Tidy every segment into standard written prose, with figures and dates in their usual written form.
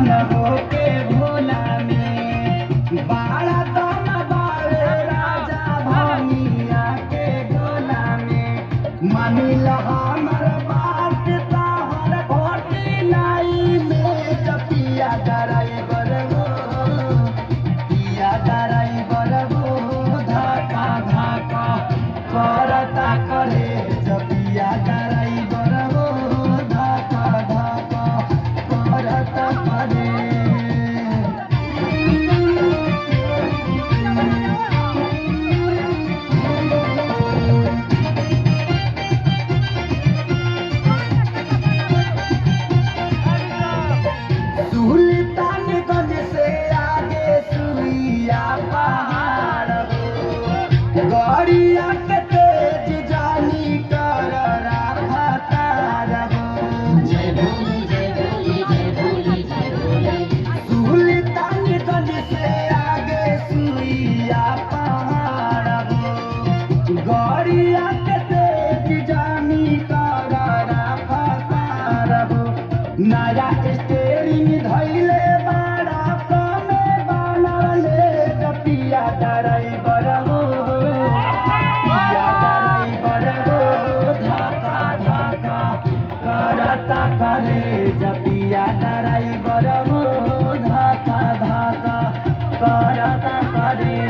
मगन होके भोला में बाड़ा दम बाड़े राजा भनिया के गोला में मानिल हमर बात तहर घोटी नाई में जपिया ड्राइवर हो पिया ड्राइवर हो धक्का धक्का करता करे जपिया ड्राइवर हो धक्का धक्का करता करे। सुल्तानगंज से आगे सुइया पहाड़ हो गड़िया के तेज जानी कर रफ्तार हो। जय भोले जय भोले जय भोले जय भोले। सुल्तानगंज से आगे सुइया पहाड़ हो गड़िया के तेज जानी कर रफ्तार हो। नया स्टेरिंग धैले बड़ा कमे बनले जपिया ड्राइवर हो पिया ड्राइवर हो धक्का धक्का करता करे जपिया ड्राइवर हो धक्का धक्का करता करे।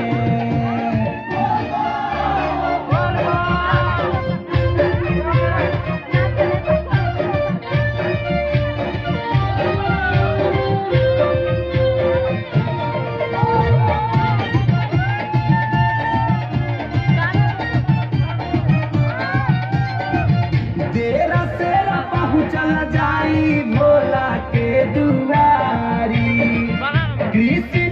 देरा सेरा पहुँचल जाई भोला के दुआरी कृष्ण